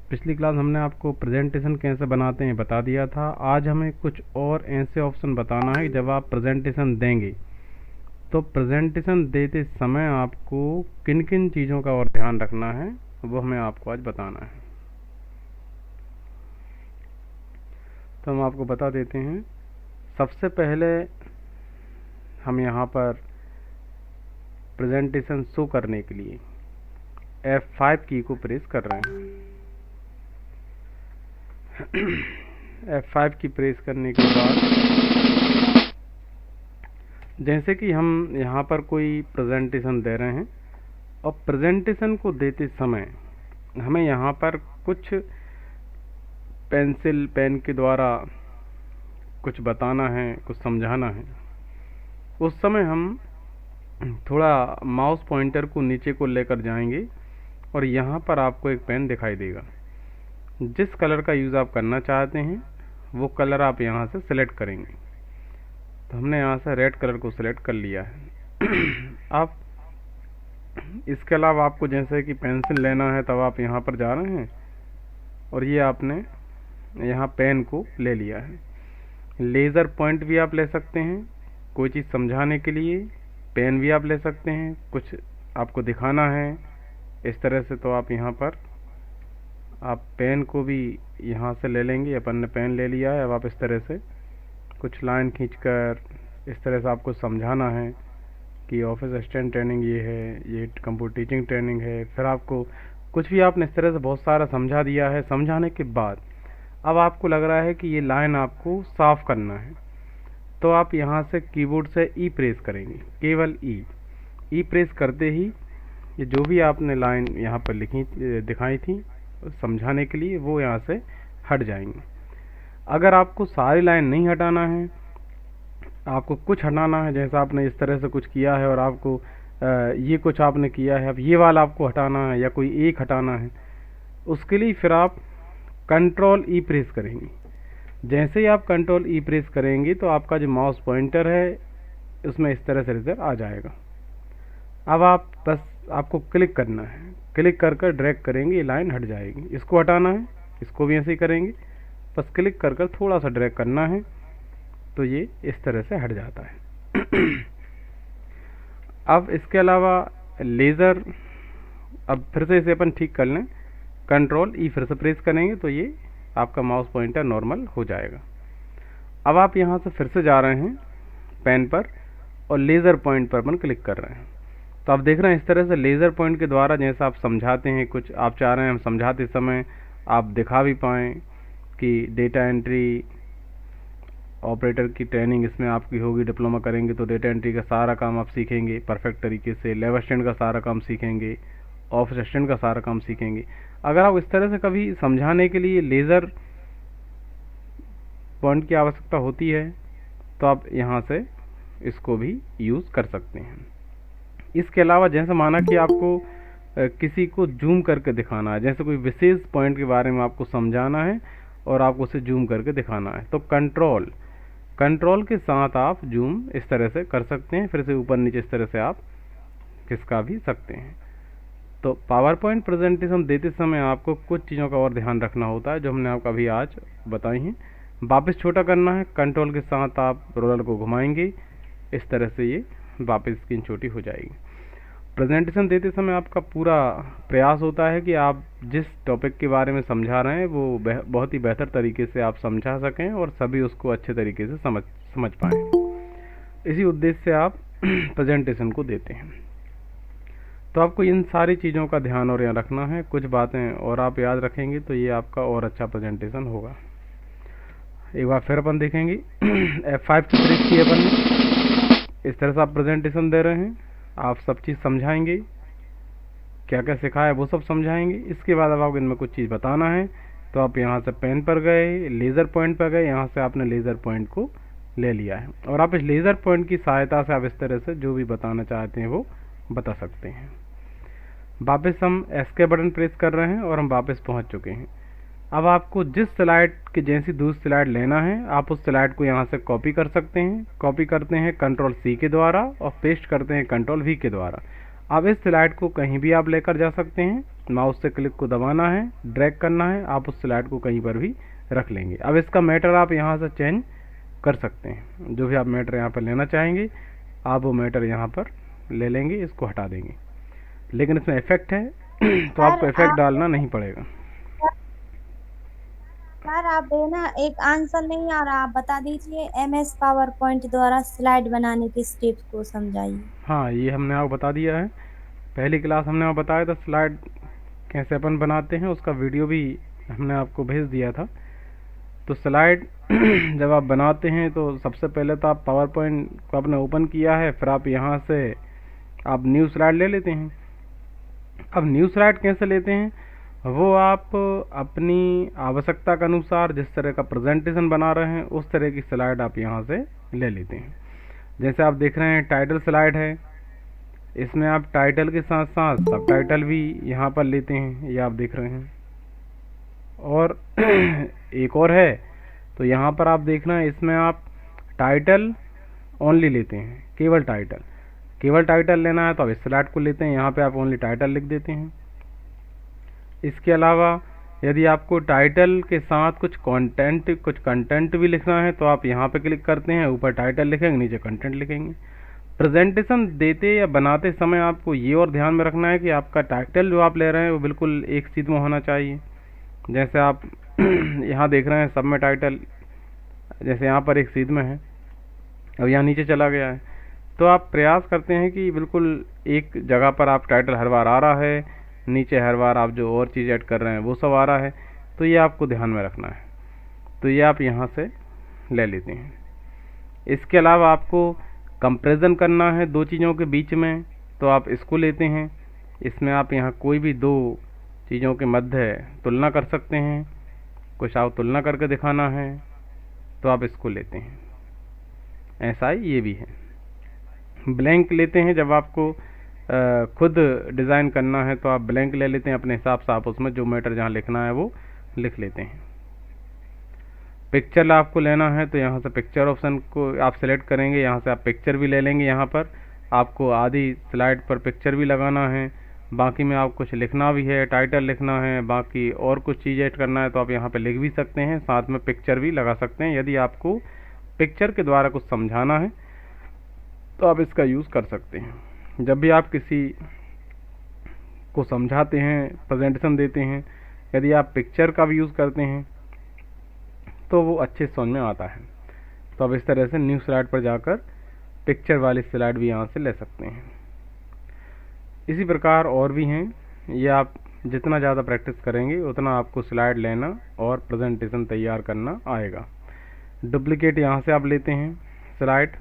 पिछली क्लास हमने आपको प्रेजेंटेशन कैसे बनाते हैं बता दिया था। आज हमें कुछ और ऐसे ऑप्शन बताना है जब आप प्रेजेंटेशन देंगे तो प्रेजेंटेशन देते समय आपको किन किन चीज़ों का और ध्यान रखना है वो हमें आपको आज बताना है। तो हम आपको बता देते हैं। सबसे पहले हम यहाँ पर प्रेजेंटेशन शो करने के लिए F5 की को प्रेस कर रहे हैं। F5 की प्रेस करने के बाद जैसे कि हम यहाँ पर कोई प्रेजेंटेशन दे रहे हैं और प्रेजेंटेशन को देते समय हमें यहाँ पर कुछ पेंसिल पेन के द्वारा कुछ बताना है, कुछ समझाना है। उस समय हम थोड़ा माउस पॉइंटर को नीचे को लेकर जाएंगे और यहाँ पर आपको एक पेन दिखाई देगा। जिस कलर का यूज़ आप करना चाहते हैं वो कलर आप यहाँ से सिलेक्ट करेंगे। तो हमने यहाँ से रेड कलर को सिलेक्ट कर लिया है। आप इसके अलावा आपको जैसे कि पेंसिल लेना है तब आप यहाँ पर जा रहे हैं और ये आपने यहाँ पेन को ले लिया है। लेज़र पॉइंट भी आप ले सकते हैं कोई चीज़ समझाने के लिए, पेन भी आप ले सकते हैं कुछ आपको दिखाना है इस तरह से। तो आप यहाँ पर आप पेन को भी यहाँ से ले लेंगे। अपन ने पेन ले लिया है। अब आप इस तरह से कुछ लाइन खींचकर इस तरह से आपको समझाना है कि ऑफिस असिस्टेंट ट्रेनिंग ये है, ये कंप्यूटर टीचिंग ट्रेनिंग है। फिर आपको कुछ भी आपने इस तरह से बहुत सारा समझा दिया है। समझाने के बाद अब आपको लग रहा है कि ये लाइन आपको साफ करना है तो आप यहाँ से कीबोर्ड से ई प्रेस करेंगे, केवल ई प्रेस करते ही ये जो भी आपने लाइन यहाँ पर लिखी दिखाई थी समझाने के लिए वो यहाँ से हट जाएंगे। अगर आपको सारी लाइन नहीं हटाना है, आपको कुछ हटाना है, जैसा आपने इस तरह से कुछ किया है और आपको ये कुछ आपने किया है, अब ये वाला आपको हटाना है या कोई एक हटाना है, उसके लिए फिर आप कंट्रोल ई प्रेस करेंगे। जैसे ही आप कंट्रोल ई प्रेस करेंगे तो आपका जो माउस पॉइंटर है उसमें इस तरह से रिजल्ट आ जाएगा। अब आप बस आपको क्लिक करना है, क्लिक कर ड्रैग करेंगे, ये लाइन हट जाएगी। इसको हटाना है, इसको भी ऐसे ही करेंगे, बस क्लिक कर थोड़ा सा ड्रैग करना है तो ये इस तरह से हट जाता है। अब इसके अलावा लेज़र, अब फिर से इसे अपन ठीक कर लें, कंट्रोल ई फिर से प्रेस करेंगे तो ये आपका माउस पॉइंटर नॉर्मल हो जाएगा। अब आप यहाँ से फिर से जा रहे हैं पेन पर और लेज़र पॉइंट पर अपन क्लिक कर रहे हैं। तो आप देख रहे हैं इस तरह से लेज़र पॉइंट के द्वारा जैसा आप समझाते हैं, कुछ आप चाह रहे हैं हम समझाते समय आप दिखा भी पाएँ कि डेटा एंट्री ऑपरेटर की ट्रेनिंग इसमें आपकी होगी। डिप्लोमा करेंगे तो डेटा एंट्री का सारा काम आप सीखेंगे परफेक्ट तरीके से, लैब असिस्टेंट का सारा काम सीखेंगे, ऑफिस असिस्टेंट का सारा काम सीखेंगे। अगर आप इस तरह से कभी समझाने के लिए लेज़र पॉइंट की आवश्यकता होती है तो आप यहाँ से इसको भी यूज़ कर सकते हैं। इसके अलावा जैसे माना कि आपको किसी को जूम करके दिखाना है, जैसे कोई विशेष पॉइंट के बारे में आपको समझाना है और आपको उसे जूम करके दिखाना है तो कंट्रोल के साथ आप जूम इस तरह से कर सकते हैं। फिर से ऊपर नीचे इस तरह से आप खिसका भी सकते हैं। तो पावर पॉइंट प्रेजेंटेशन देते समय आपको कुछ चीज़ों का और ध्यान रखना होता है जो हमने आपको अभी आज बताई हैं। वापस छोटा करना है, कंट्रोल के साथ आप रोलर को घुमाएंगे, इस तरह से ये वापस स्क्रीन छोटी हो जाएगी। प्रेजेंटेशन देते समय आपका पूरा प्रयास होता है कि आप जिस टॉपिक के बारे में समझा रहे हैं वो बहुत ही बेहतर तरीके से आप समझा सकें और सभी उसको अच्छे तरीके से समझ पाएँ। इसी उद्देश्य से आप प्रेजेंटेशन को देते हैं। तो आपको इन सारी चीज़ों का ध्यान और यहाँ रखना है। कुछ बातें और आप याद रखेंगे तो ये आपका और अच्छा प्रेजेंटेशन होगा। एक बार फिर अपन देखेंगे। F5 की प्रेस की अपन ने, इस तरह से आप प्रेजेंटेशन दे रहे हैं, आप सब चीज़ समझाएंगे, क्या क्या सिखाया वो सब समझाएंगे। इसके बाद अब आपको इनमें कुछ चीज़ बताना है तो आप यहाँ से पेन पर गए, लेज़र पॉइंट पर गए, यहाँ से आपने लेज़र पॉइंट को ले लिया है और आप इस लेज़र पॉइंट की सहायता से आप इस तरह से जो भी बताना चाहते हैं वो बता सकते हैं। वापस हम एस्केप बटन प्रेस कर रहे हैं और हम वापस पहुंच चुके हैं। अब आपको जिस स्लाइड की जैसी दूसरी स्लाइड लेना है आप उस स्लाइड को यहाँ से कॉपी कर सकते हैं। कॉपी करते हैं कंट्रोल C के द्वारा और पेस्ट करते हैं कंट्रोल V के द्वारा। अब इस स्लाइड को कहीं भी आप लेकर जा सकते हैं, माउस से क्लिक को दबाना है, ड्रैग करना है, आप उस स्लाइड को कहीं पर भी रख लेंगे। अब इसका मैटर आप यहाँ से चेंज कर सकते हैं, जो भी आप मैटर यहाँ पर लेना चाहेंगे आप वो मैटर यहाँ पर ले लेंगे, इसको हटा देंगे। लेकिन इसमें इफेक्ट है तो आपको इफेक्ट डालना नहीं पड़ेगा। सर आप ना एक आंसर नहीं आ रहा, आप बता दीजिए। MS पावर पॉइंट द्वारा स्लाइड बनाने के स्टेप्स को समझाइए। हाँ, ये हमने आपको बता दिया है, पहली क्लास हमने आपको बताया था स्लाइड कैसे अपन बनाते हैं, उसका वीडियो भी हमने आपको भेज दिया था। तो स्लाइड जब आप बनाते हैं तो सबसे पहले तो आप पावर पॉइंट को आपने ओपन किया है, फिर आप यहाँ से आप न्यू स्लाइड ले लेते हैं। अब न्यू स्लाइड कैसे लेते हैं, वो आप अपनी आवश्यकता के अनुसार जिस तरह का प्रेजेंटेशन बना रहे हैं उस तरह की स्लाइड आप यहाँ से ले लेते हैं। जैसे आप देख रहे हैं टाइटल स्लाइड है, इसमें आप टाइटल के साथ साथ सब टाइटल भी यहाँ पर लेते हैं, ये आप देख रहे हैं। और एक और है, तो यहाँ पर आप देखना है, इसमें आप टाइटल ओनली लेते हैं, केवल टाइटल। केवल टाइटल लेना है तो आप इस स्लाइड को लेते हैं, यहाँ पे आप ओनली टाइटल लिख देते हैं। इसके अलावा यदि आपको टाइटल के साथ कुछ कंटेंट भी लिखना है तो आप यहाँ पे क्लिक करते हैं, ऊपर टाइटल लिखेंगे, नीचे कंटेंट लिखेंगे। प्रेजेंटेशन देते या बनाते समय आपको ये और ध्यान में रखना है कि आपका टाइटल जो आप ले रहे हैं वो बिल्कुल एक सीध में होना चाहिए। जैसे आप यहाँ देख रहे हैं सब में टाइटल, जैसे यहाँ पर एक सीध में है, अब यहाँ नीचे चला गया है, तो आप प्रयास करते हैं कि बिल्कुल एक जगह पर आप टाइटल हर बार आ रहा है, नीचे हर बार आप जो और चीज़ ऐड कर रहे हैं वो सब आ रहा है, तो ये आपको ध्यान में रखना है। तो ये आप यहाँ से ले लेते हैं। इसके अलावा आपको कंपैरिजन करना है दो चीज़ों के बीच में, तो आप इसको लेते हैं। इसमें आप यहाँ कोई भी दो चीज़ों के मध्य तुलना कर सकते हैं, कुछ आप तुलना करके दिखाना है तो आप इसको लेते हैं। ऐसा ही ये भी है। ब्लैंक लेते हैं, जब आपको खुद डिज़ाइन करना है तो आप ब्लैंक ले लेते हैं अपने हिसाब से, आप उसमें जो मैटर जहाँ लिखना है वो लिख लेते हैं। पिक्चर आपको लेना है तो यहाँ से पिक्चर ऑप्शन को आप सेलेक्ट करेंगे, यहाँ से आप पिक्चर भी ले लेंगे। यहाँ पर आपको आधी स्लाइड पर पिक्चर भी लगाना है, बाकी में आप कुछ लिखना भी है, टाइटल लिखना है, बाकी और कुछ चीज़ ऐड करना है तो आप यहाँ पे लिख भी सकते हैं, साथ में पिक्चर भी लगा सकते हैं। यदि आपको पिक्चर के द्वारा कुछ समझाना है तो आप इसका यूज़ कर सकते हैं। जब भी आप किसी को समझाते हैं, प्रेजेंटेशन देते हैं, यदि आप पिक्चर का भी यूज़ करते हैं तो वो अच्छे समझ में आता है। तो अब इस तरह से न्यू स्लाइड पर जाकर पिक्चर वाली स्लाइड भी यहाँ से ले सकते हैं। इसी प्रकार और भी हैं, ये आप जितना ज़्यादा प्रैक्टिस करेंगे उतना आपको स्लाइड लेना और प्रेजेंटेशन तैयार करना आएगा। डुप्लीकेट यहाँ से आप लेते हैं स्लाइड,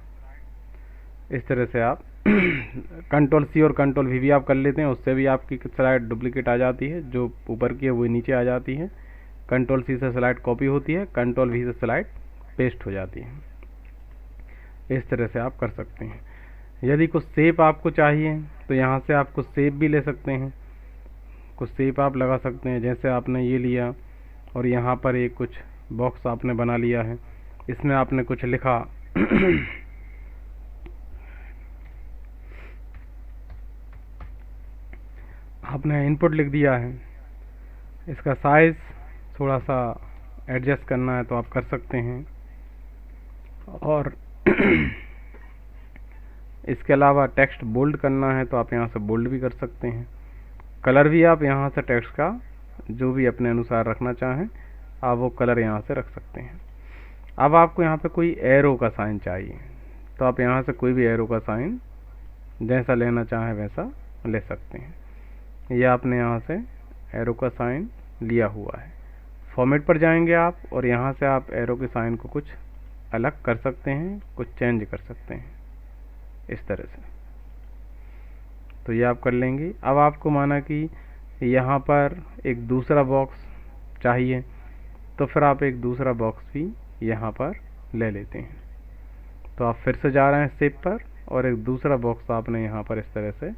इस तरह से आप Ctrl+C और Ctrl+V भी आप कर लेते हैं, उससे भी आपकी स्लाइड डुप्लीकेट आ जाती है, जो ऊपर की है वो नीचे आ जाती है। Ctrl+C से स्लाइड कॉपी होती है, Ctrl+V से स्लाइड पेस्ट हो जाती है। इस तरह से आप कर सकते हैं। यदि कुछ शेप आपको चाहिए तो यहाँ से आप कुछ शेप भी ले सकते हैं, कुछ शेप आप लगा सकते हैं। जैसे आपने ये लिया और यहाँ पर एक कुछ बॉक्स आपने बना लिया है, इसमें आपने कुछ लिखा आपने इनपुट लिख दिया है, इसका साइज़ थोड़ा सा एडजस्ट करना है तो आप कर सकते हैं। और इसके अलावा टेक्स्ट बोल्ड करना है तो आप यहाँ से बोल्ड भी कर सकते हैं। कलर भी आप यहाँ से टेक्स्ट का जो भी अपने अनुसार रखना चाहें आप वो कलर यहाँ से रख सकते हैं। अब आपको यहाँ पे कोई एरो का साइन चाहिए तो आप यहाँ से कोई भी एरो का साइन जैसा लेना चाहें वैसा ले सकते हैं। यह आपने यहाँ से एरो का साइन लिया हुआ है। फॉर्मेट पर जाएंगे आप और यहाँ से आप एरो के साइन को कुछ अलग कर सकते हैं, कुछ चेंज कर सकते हैं, इस तरह से। तो ये आप कर लेंगे। अब आपको माना कि यहाँ पर एक दूसरा बॉक्स चाहिए तो फिर आप एक दूसरा बॉक्स भी यहाँ पर ले लेते हैं। तो आप फिर से जा रहे हैं शेप पर और एक दूसरा बॉक्स आपने यहाँ पर इस तरह से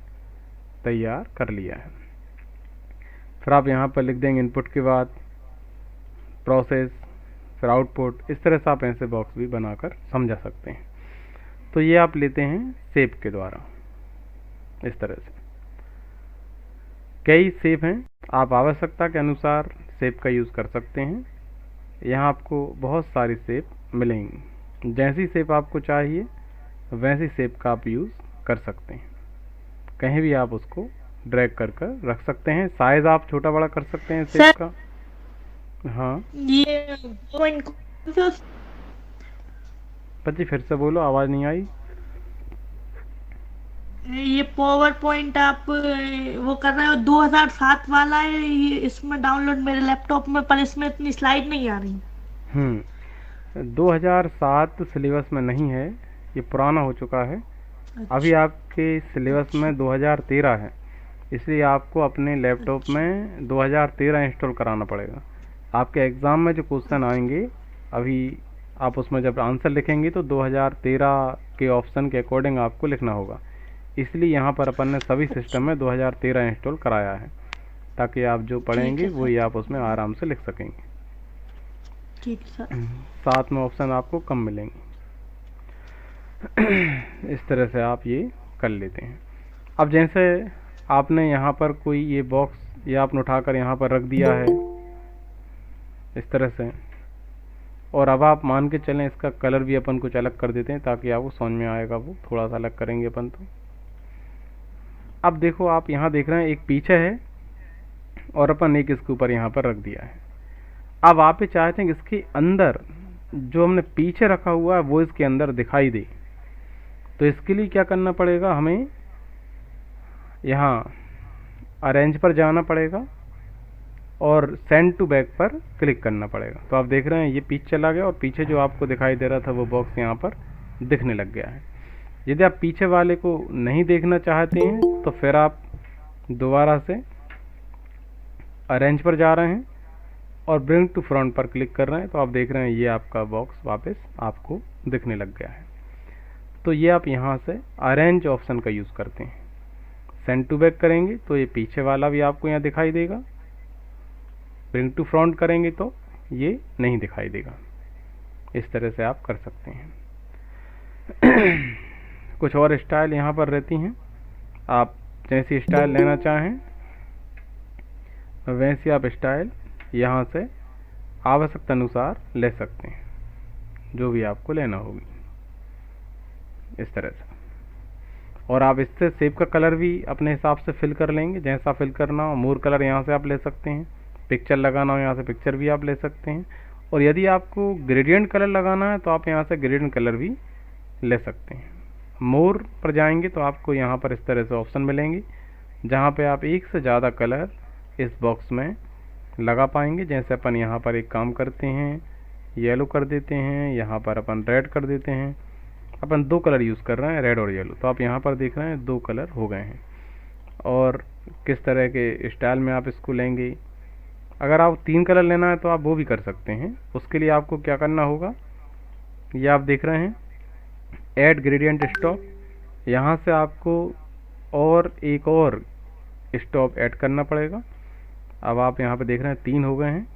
तैयार कर लिया है। फिर आप यहाँ पर लिख देंगे इनपुट के बाद प्रोसेस, फिर आउटपुट। इस तरह से आप ऐसे बॉक्स भी बनाकर समझा सकते हैं। तो ये आप लेते हैं शेप के द्वारा, इस तरह से। कई शेप हैं, आप आवश्यकता के अनुसार शेप का यूज़ कर सकते हैं। यहाँ आपको बहुत सारी शेप मिलेंगी, जैसी शेप आपको चाहिए वैसी शेप का आप यूज़ कर सकते हैं। कहीं भी आप उसको ड्रैग कर कर रख सकते हैं। साइज़ आप छोटा बड़ा कर सकते हैं शेप सर का। हाँ ये पॉइंट कौन सा? बच्ची फिर से बोलो, आवाज़ नहीं आई। ये पावर पॉइंट आप वो कर रहे हो 2007 वाला है, ये इसमें डाउनलोड मेरे लैपटॉप में, पर इसमें इतनी स्लाइड नहीं आ रही। 2007 सिलेबस में नहीं है, ये पुराना हो चुका है। अभी अच्छा आपके सिलेबस में 2013 है, इसलिए आपको अपने लैपटॉप में 2013 इंस्टॉल कराना पड़ेगा। आपके एग्ज़ाम में जो क्वेश्चन आएंगे, अभी आप उसमें जब आंसर लिखेंगे तो 2013 के ऑप्शन के अकॉर्डिंग आपको लिखना होगा। इसलिए यहाँ पर अपन ने सभी सिस्टम में 2013 इंस्टॉल कराया है, ताकि आप जो ठीक पढ़ेंगे है वही सर, आप उसमें आराम से लिख सकेंगे। ठीक है सर। साथ में ऑप्शन आपको कम मिलेंगे। इस तरह से आप ये कर लेते हैं। अब जैसे आपने यहाँ पर कोई ये बॉक्स ये आपने उठाकर यहाँ पर रख दिया है इस तरह से, और अब आप मान के चलें इसका कलर भी अपन कुछ अलग कर देते हैं ताकि आपको समझ में आएगा। वो थोड़ा सा अलग करेंगे अपन तो। अब देखो, आप यहाँ देख रहे हैं एक पीछे है और अपन एक इसके ऊपर यहाँ पर रख दिया है। अब आप ये चाहते हैं कि इसके अंदर जो हमने पीछे रखा हुआ है वो इसके अंदर दिखाई दे, तो इसके लिए क्या करना पड़ेगा, हमें यहाँ अरेंज पर जाना पड़ेगा और सेंड टू बैक पर क्लिक करना पड़ेगा। तो आप देख रहे हैं ये पीछे चला गया और पीछे जो आपको दिखाई दे रहा था वो बॉक्स यहाँ पर दिखने लग गया है। यदि आप पीछे वाले को नहीं देखना चाहते हैं तो फिर आप दोबारा से अरेंज पर जा रहे हैं और ब्रिंग टू फ्रंट पर क्लिक कर रहे हैं, तो आप देख रहे हैं ये आपका बॉक्स वापस आपको दिखने लग गया है। तो ये आप यहाँ से अरेंज ऑप्शन का यूज़ करते हैं। सेंड टू बैक करेंगे तो ये पीछे वाला भी आपको यहाँ दिखाई देगा, ब्रिंग टू फ्रंट करेंगे तो ये नहीं दिखाई देगा। इस तरह से आप कर सकते हैं। कुछ और स्टाइल यहाँ पर रहती हैं, आप जैसी स्टाइल लेना चाहें वैसी आप स्टाइल यहाँ से आवश्यकता अनुसार ले सकते हैं, जो भी आपको लेना होगी इस तरह से। और आप इससे शेप का कलर भी अपने हिसाब से फिल कर लेंगे, जैसा फिल करना हो। मोर कलर यहाँ से आप ले सकते हैं, पिक्चर लगाना हो यहाँ से पिक्चर भी आप ले सकते हैं, और यदि आपको ग्रेडियंट कलर लगाना है तो आप यहाँ से ग्रेडियंट कलर भी ले सकते हैं। मोर पर जाएंगे तो आपको यहाँ पर इस तरह से ऑप्शन मिलेंगे, जहाँ पे आप एक से ज़्यादा कलर इस बॉक्स में लगा पाएंगे। जैसे अपन यहाँ पर एक काम करते हैं, येलो कर देते हैं, यहाँ पर अपन रेड कर देते हैं। अपन दो कलर यूज़ कर रहे हैं, रेड और येलो, तो आप यहाँ पर देख रहे हैं दो कलर हो गए हैं। और किस तरह के स्टाइल में आप इसको लेंगे, अगर आप 3 कलर लेना है तो आप वो भी कर सकते हैं। उसके लिए आपको क्या करना होगा, ये आप देख रहे हैं ऐड ग्रेडियंट स्टॉप, यहाँ से आपको और एक और स्टॉप ऐड करना पड़ेगा। अब आप यहाँ पे देख रहे हैं 3 हो गए हैं।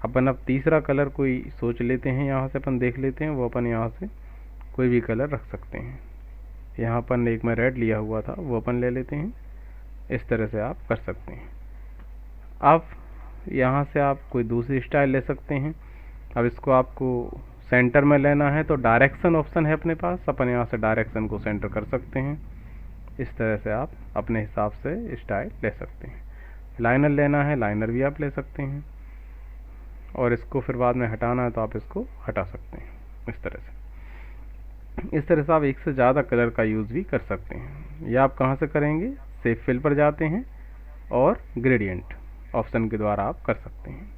अपन अब तीसरा कलर कोई सोच लेते हैं, यहाँ से अपन देख लेते हैं, वो अपन यहाँ से कोई भी कलर रख सकते हैं। यहाँ अपन एक में रेड लिया हुआ था वो अपन ले लेते हैं। इस तरह से आप कर सकते हैं। अब यहाँ से आप कोई दूसरी स्टाइल ले सकते हैं। अब इसको आपको सेंटर में लेना है तो डायरेक्शन ऑप्शन है अपने पास, अपन यहाँ से डायरेक्शन को सेंटर कर सकते हैं। इस तरह से आप अपने हिसाब से स्टाइल ले सकते हैं। लाइनर लेना है, लाइनर भी आप ले सकते हैं, और इसको फिर बाद में हटाना है तो आप इसको हटा सकते हैं। इस तरह से आप एक से ज़्यादा कलर का यूज़ भी कर सकते हैं। ये आप कहाँ से करेंगे, शेप फिल पर जाते हैं और ग्रेडियंट ऑप्शन के द्वारा आप कर सकते हैं।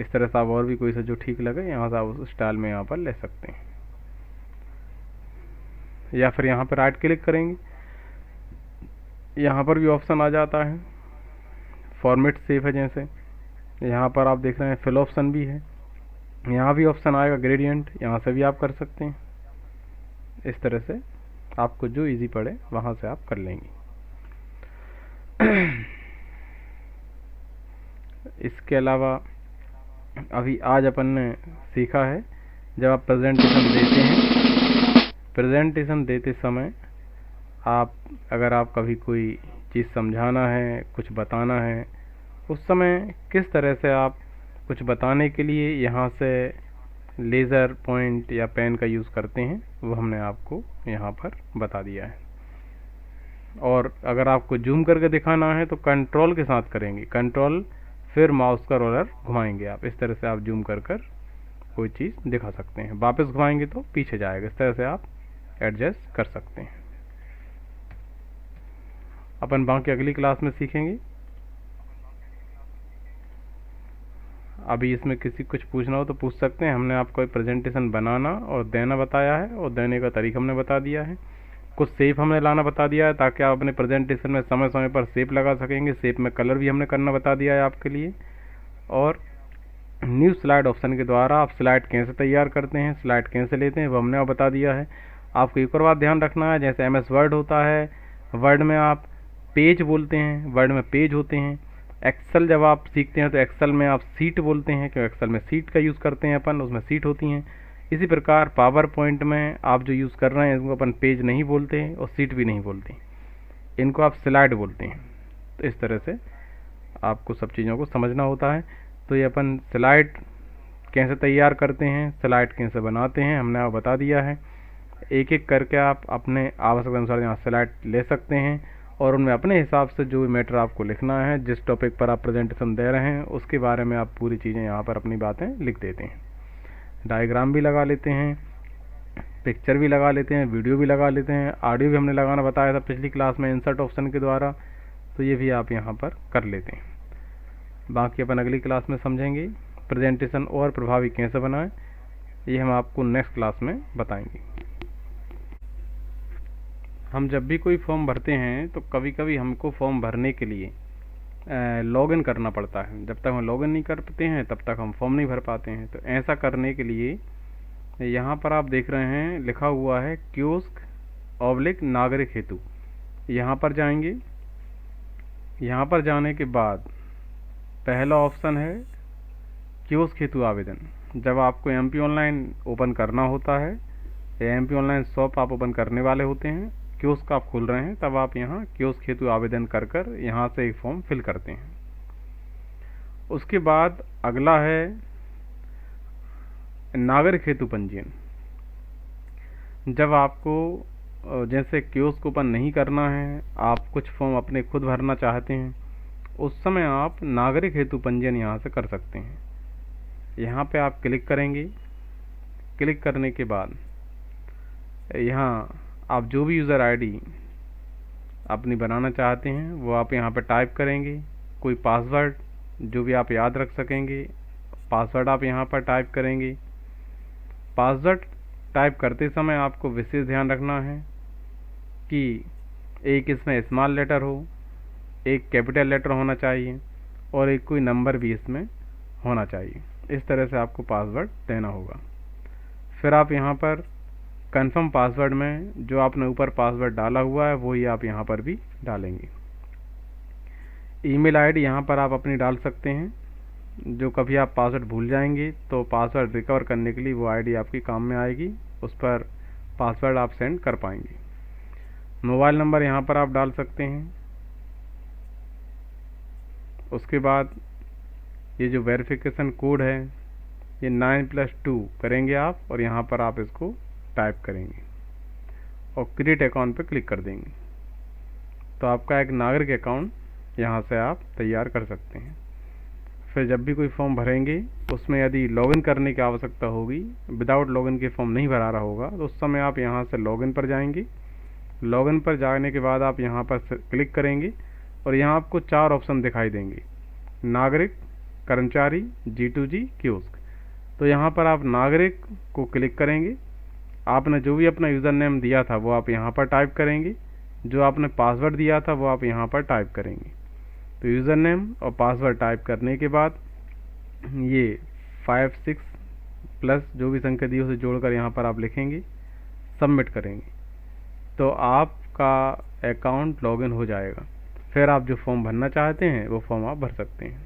इस तरह से आप और भी कोई सा जो ठीक लगे यहाँ से आप उस स्टाइल में यहाँ पर ले सकते हैं। या फिर यहाँ पर राइट क्लिक करेंगे, यहाँ पर भी ऑप्शन आ जाता है, फॉर्मेट शेप है। जैसे यहाँ पर आप देख रहे हैं फिल ऑप्शन भी है, यहाँ भी ऑप्शन आएगा ग्रेडियंट, यहाँ से भी आप कर सकते हैं। इस तरह से आपको जो इजी पड़े वहाँ से आप कर लेंगे। इसके अलावा अभी आज अपन ने सीखा है, जब आप प्रेजेंटेशन देते समय अगर आप कभी कोई चीज़ समझाना है, कुछ बताना है, उस समय किस तरह से आप कुछ बताने के लिए यहाँ से लेज़र पॉइंट या पेन का यूज़ करते हैं, वो हमने आपको यहाँ पर बता दिया है। और अगर आपको जूम करके दिखाना है तो कंट्रोल के साथ करेंगे, कंट्रोल फिर माउस का रोलर घुमाएंगे आप, इस तरह से आप जूम कर कोई चीज़ दिखा सकते हैं। वापस घुमाएंगे तो पीछे जाएगा, इस तरह से आप एडजस्ट कर सकते हैं। अपन बाकी अगली क्लास में सीखेंगे। अभी इसमें किसी कुछ पूछना हो तो पूछ सकते हैं। हमने आपको एक प्रेजेंटेशन बनाना और देना बताया है, और देने का तरीका हमने बता दिया है। कुछ शेप हमने लाना बता दिया है ताकि आप अपने प्रेजेंटेशन में समय समय पर शेप लगा सकेंगे। शेप में कलर भी हमने करना बता दिया है आपके लिए। और न्यू स्लाइड ऑप्शन के द्वारा आप स्लाइड कैसे तैयार करते हैं, स्लाइड कैसे लेते हैं, वो हमने बता दिया है। आपको एक और बात ध्यान रखना है, जैसे MS वर्ड होता है, वर्ड में आप पेज बोलते हैं, वर्ड में पेज होते हैं। एक्सेल जब आप सीखते हैं तो एक्सेल में आप सीट बोलते हैं, क्योंकि एक्सेल में सीट का यूज़ करते हैं अपन, उसमें सीट होती हैं। इसी प्रकार पावर पॉइंट में आप जो यूज़ कर रहे हैं इसको अपन पेज नहीं बोलते हैं और सीट भी नहीं बोलते हैं, इनको आप स्लाइड बोलते हैं। तो इस तरह से आपको सब चीज़ों को समझना होता है। तो ये अपन स्लाइड कैसे तैयार करते हैं, स्लाइड कैसे बनाते हैं, हमने आपको बता दिया है। एक एक करके आप अपने आवश्यकता अनुसार यहाँ स्लाइड ले सकते हैं और उनमें अपने हिसाब से जो मैटर आपको लिखना है, जिस टॉपिक पर आप प्रेजेंटेशन दे रहे हैं उसके बारे में आप पूरी चीज़ें यहाँ पर अपनी बातें लिख देते हैं। डायग्राम भी लगा लेते हैं, पिक्चर भी लगा लेते हैं, वीडियो भी लगा लेते हैं, ऑडियो भी हमने लगाना बताया था पिछली क्लास में इंसर्ट ऑप्शन के द्वारा, तो ये भी आप यहाँ पर कर लेते हैं। बाकी अपन अगली क्लास में समझेंगे प्रेजेंटेशन और प्रभावी कैसे बनाएं, ये हम आपको नेक्स्ट क्लास में बताएंगे। हम जब भी कोई फॉर्म भरते हैं तो कभी कभी हमको फॉर्म भरने के लिए लॉगिन करना पड़ता है। जब तक हम लॉगिन नहीं करते हैं तब तक हम फॉर्म नहीं भर पाते हैं। तो ऐसा करने के लिए यहाँ पर आप देख रहे हैं लिखा हुआ है कियोस्क/ नागरिक हेतु। यहाँ पर जाएंगे, यहाँ पर जाने के बाद पहला ऑप्शन है कियोस्क हेतु आवेदन। जब आपको MP ऑनलाइन ओपन करना होता है या MP ऑनलाइन शॉप आप ओपन करने वाले होते हैं, कियोस्क आप खोल रहे हैं, तब आप यहाँ कियोस्क हेतु आवेदन कर यहाँ से एक फॉर्म फिल करते हैं। उसके बाद अगला है नागरिक हेतु पंजीयन। जब आपको जैसे कियोस्क ओपन नहीं करना है, आप कुछ फॉर्म अपने खुद भरना चाहते हैं, उस समय आप नागरिक हेतु पंजीयन यहाँ से कर सकते हैं। यहाँ पे आप क्लिक करेंगे। क्लिक करने के बाद यहाँ आप जो भी यूज़र ID अपनी बनाना चाहते हैं वो आप यहाँ पर टाइप करेंगे। कोई पासवर्ड जो भी आप याद रख सकेंगे, पासवर्ड आप यहाँ पर टाइप करेंगे। पासवर्ड टाइप करते समय आपको विशेष ध्यान रखना है कि एक इसमें स्मॉल लेटर हो, एक कैपिटल लेटर होना चाहिए और एक कोई नंबर भी इसमें होना चाहिए। इस तरह से आपको पासवर्ड देना होगा। फिर आप यहाँ पर कंफर्म पासवर्ड में जो आपने ऊपर पासवर्ड डाला हुआ है वही आप यहाँ पर भी डालेंगे। ईमेल ID यहाँ पर आप अपनी डाल सकते हैं। जो कभी आप पासवर्ड भूल जाएंगे तो पासवर्ड रिकवर करने के लिए वो ID आपकी काम में आएगी, उस पर पासवर्ड आप सेंड कर पाएंगे। मोबाइल नंबर यहाँ पर आप डाल सकते हैं। उसके बाद ये जो वेरिफिकेशन कोड है ये 9+2 करेंगे आप और यहाँ पर आप इसको टाइप करेंगे और क्रिएट अकाउंट पर क्लिक कर देंगे, तो आपका एक नागरिक अकाउंट यहाँ से आप तैयार कर सकते हैं। फिर जब भी कोई फॉर्म भरेंगे उसमें यदि लॉगिन करने की आवश्यकता होगी, विदाउट लॉगिन के फॉर्म नहीं भरा रहा होगा, तो उस समय आप यहाँ से लॉगिन पर जाएंगे। लॉगिन पर जाने के बाद आप यहाँ पर क्लिक करेंगे और यहाँ आपको 4 ऑप्शन दिखाई देंगे, नागरिक, कर्मचारी, G2G, कियोस्क। तो यहाँ पर आप नागरिक को क्लिक करेंगे। आपने जो भी अपना यूज़र नेम दिया था वो आप यहाँ पर टाइप करेंगे, जो आपने पासवर्ड दिया था वो आप यहाँ पर टाइप करेंगे। तो यूज़र नेम और पासवर्ड टाइप करने के बाद ये 5, 6 प्लस जो भी संख्या दी उसे जोड़कर यहाँ पर आप लिखेंगे, सबमिट करेंगे, तो आपका अकाउंट लॉगिन हो जाएगा। फिर आप जो फॉर्म भरना चाहते हैं वो फॉर्म आप भर सकते हैं।